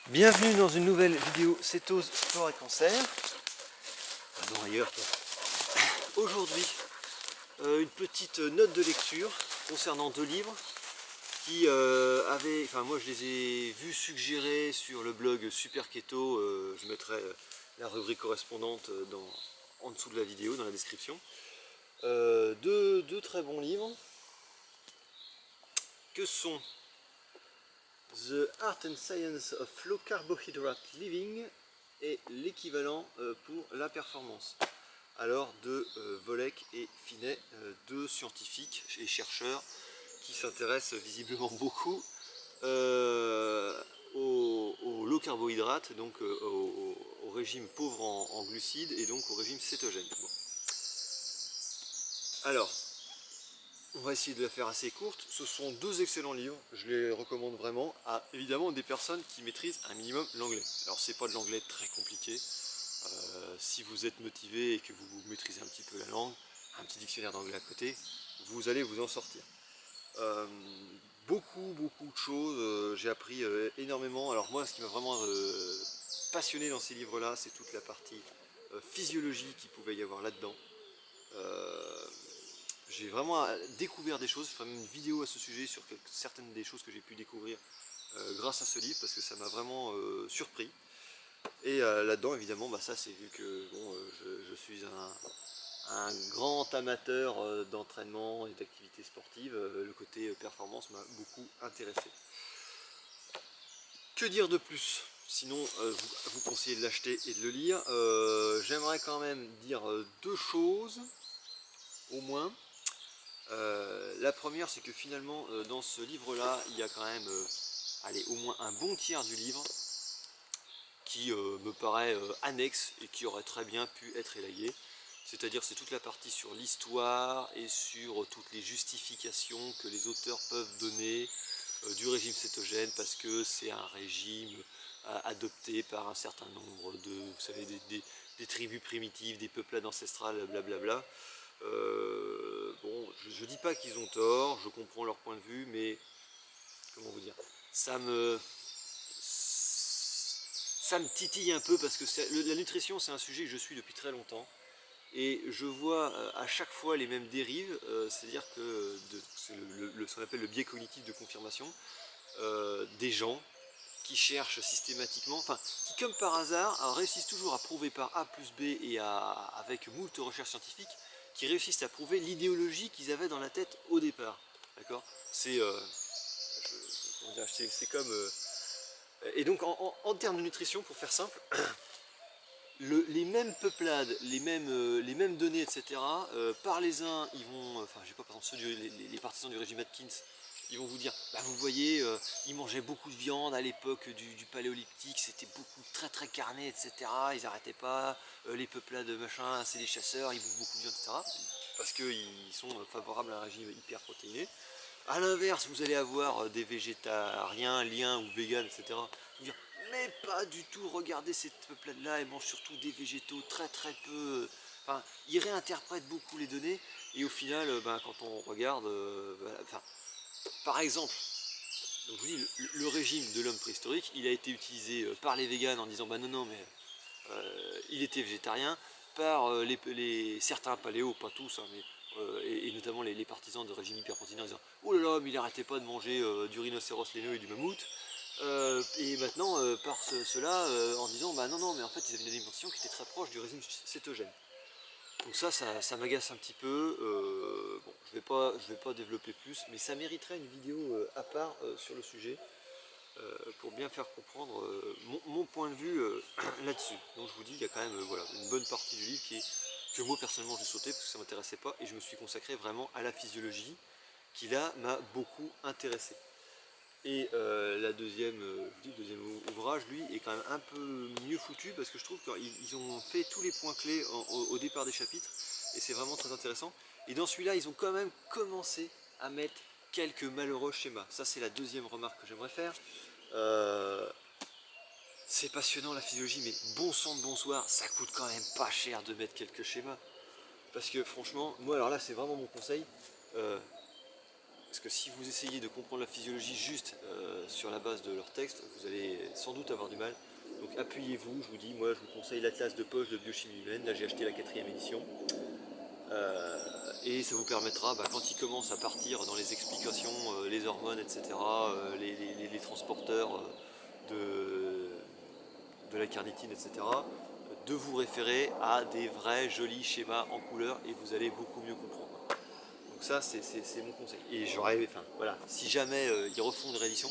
Bienvenue dans une nouvelle vidéo cétose, sport et cancer. Pardon ailleurs. Aujourd'hui, une petite note de lecture concernant deux livres qui moi je les ai vus suggérés sur le blog Super Keto. Je mettrai la rubrique correspondante en dessous de la vidéo, dans la description. Deux très bons livres que sont The Art and Science of Low Carbohydrate Living et l'équivalent pour la performance. Alors de Volek et Finet, deux scientifiques et chercheurs qui s'intéressent visiblement beaucoup au low carbohydrate, donc au régime pauvre en glucides et donc au régime cétogène. Bon. Alors, on va essayer de la faire assez courte. Ce sont deux excellents livres, je les recommande vraiment à évidemment des personnes qui maîtrisent un minimum l'anglais. Alors c'est pas de l'anglais très compliqué, si vous êtes motivé et que vous maîtrisez un petit peu la langue, un petit dictionnaire d'anglais à côté, vous allez vous en sortir. Beaucoup de choses, j'ai appris énormément. Alors moi, ce qui m'a vraiment passionné dans ces livres-là, c'est toute la partie physiologie qu'il pouvait y avoir là-dedans. J'ai vraiment découvert des choses, je ferai même une vidéo à ce sujet sur certaines des choses que j'ai pu découvrir grâce à ce livre, parce que ça m'a vraiment surpris. Et là-dedans, évidemment, ça c'est vu que bon, je suis un grand amateur d'entraînement et d'activités sportives, le côté performance m'a beaucoup intéressé. Que dire de plus? Sinon, vous conseillez de l'acheter et de le lire. J'aimerais quand même dire deux choses, au moins. La première, c'est que finalement, dans ce livre-là, il y a quand même au moins un bon tiers du livre qui me paraît annexe et qui aurait très bien pu être élagué. C'est-à-dire c'est toute la partie sur l'histoire et sur toutes les justifications que les auteurs peuvent donner du régime cétogène, parce que c'est un régime adopté par un certain nombre de, vous savez, des tribus primitives, des peuplades ancestrales, blablabla. Bon, je dis pas qu'ils ont tort, je comprends leur point de vue, mais comment vous dire, ça me titille un peu, parce que la nutrition c'est un sujet que je suis depuis très longtemps et je vois à chaque fois les mêmes dérives, c'est-à-dire que c'est ce qu'on appelle le biais cognitif de confirmation, des gens qui cherchent systématiquement, enfin qui comme par hasard réussissent toujours à prouver par A plus B et avec moult recherches scientifiques, qui réussissent à prouver l'idéologie qu'ils avaient dans la tête au départ. D'accord. C'est comme et donc en termes de nutrition, pour faire simple, les mêmes peuplades, les mêmes données, etc. Par les uns, ils vont, enfin, je sais pas, par exemple, les partisans du régime Atkins, ils vont vous dire, vous voyez, ils mangeaient beaucoup de viande à l'époque du paléolithique, c'était beaucoup très carné, etc. Ils n'arrêtaient pas, les peuplades machin, c'est des chasseurs, ils bouffent beaucoup de viande, etc. Parce qu'ils sont favorables à un régime hyper protéiné. A l'inverse, vous allez avoir des végétariens, liens ou véganes, etc. Vous dire, mais pas du tout, regardez ces peuplades-là, ils mangent surtout des végétaux, très peu. Enfin, ils réinterprètent beaucoup les données, et au final, quand on regarde, par exemple, donc je vous dis, le régime de l'homme préhistorique, il a été utilisé par les véganes en disant, non, mais il était végétarien, par certains paléos, pas tous, hein, mais et notamment les partisans de régime hyperprotéiné, en disant oh là là, mais il n'arrêtait pas de manger du rhinocéros laineux et du mammouth. Et maintenant par cela en disant non, mais en fait ils avaient une alimentation qui était très proche du régime cétogène. Donc ça m'agace un petit peu. Bon, je vais pas développer plus, mais ça mériterait une vidéo à part sur le sujet, pour bien faire comprendre mon point de vue là-dessus. Donc je vous dis, il y a quand même voilà, une bonne partie du livre que moi personnellement j'ai sauté parce que ça ne m'intéressait pas, et je me suis consacré vraiment à la physiologie qui là m'a beaucoup intéressé. Et le deuxième ouvrage, lui, est quand même un peu mieux foutu, parce que je trouve qu'ils ont fait tous les points clés au départ des chapitres, et c'est vraiment très intéressant. Et dans celui-là, ils ont quand même commencé à mettre quelques malheureux schémas. Ça, c'est la deuxième remarque que j'aimerais faire. Euh, c'est passionnant la physiologie, mais bon sang de bonsoir, ça coûte quand même pas cher de mettre quelques schémas. Parce que franchement, moi alors là c'est vraiment mon conseil, Parce que si vous essayez de comprendre la physiologie juste sur la base de leur texte, vous allez sans doute avoir du mal. Donc appuyez-vous, je vous dis, moi je vous conseille l'Atlas de poche de biochimie humaine, là j'ai acheté la 4e édition. Et ça vous permettra, quand il commence à partir dans les explications, les hormones, etc., les transporteurs de la carnitine, etc., de vous référer à des vrais jolis schémas en couleur et vous allez beaucoup mieux comprendre. Donc ça, c'est mon conseil. Et j'aurais, enfin voilà, si jamais ils refont une réédition,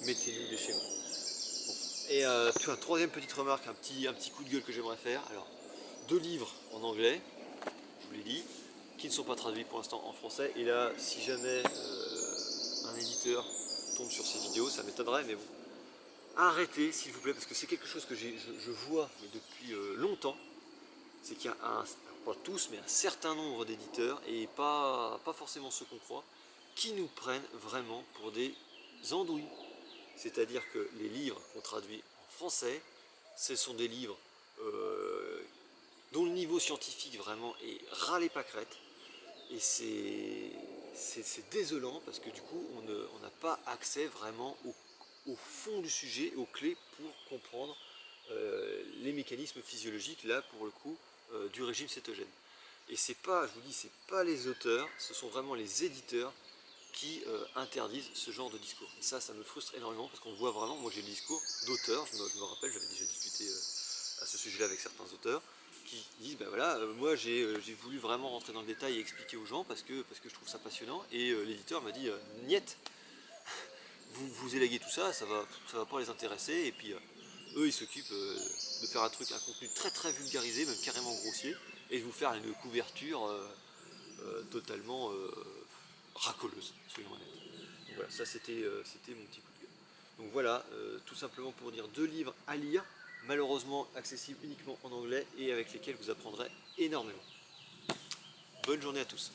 mettez-nous des schémas. Bon. Et tu vois, troisième petite remarque, un petit coup de gueule que j'aimerais faire. Alors, 2 livres en anglais, je vous l'ai dit, qui ne sont pas traduits pour l'instant en français. Et là, si jamais un éditeur tombe sur ces vidéos, ça m'étonnerait, mais bon, arrêtez s'il vous plaît, parce que c'est quelque chose que je vois mais depuis longtemps. C'est qu'il y a pas tous, mais un certain nombre d'éditeurs, et pas forcément ceux qu'on croit, qui nous prennent vraiment pour des andouilles. C'est-à-dire que les livres qu'on traduit en français, ce sont des livres dont le niveau scientifique vraiment est ras les pâquerettes. Et c'est désolant parce que du coup on n'a pas accès vraiment au fond du sujet, aux clés pour comprendre les mécanismes physiologiques, là pour le coup, du régime cétogène. Et c'est pas, je vous dis, c'est pas les auteurs, ce sont vraiment les éditeurs qui interdisent ce genre de discours. Et ça me frustre énormément parce qu'on voit vraiment, moi j'ai le discours d'auteurs, je me rappelle, j'avais déjà discuté à ce sujet-là avec certains auteurs, qui disent, ben voilà, moi j'ai voulu vraiment rentrer dans le détail et expliquer aux gens parce que je trouve ça passionnant, et l'éditeur m'a dit, niet, vous élaguez tout ça, ça va pas les intéresser, et puis eux ils s'occupent de faire un contenu très très vulgarisé, même carrément grossier, et de vous faire une couverture totalement racoleuse, soyons honnêtes. Donc voilà, ça c'était mon petit coup de gueule. Donc voilà, tout simplement pour dire 2 livres à lire, malheureusement accessibles uniquement en anglais et avec lesquels vous apprendrez énormément. Bonne journée à tous.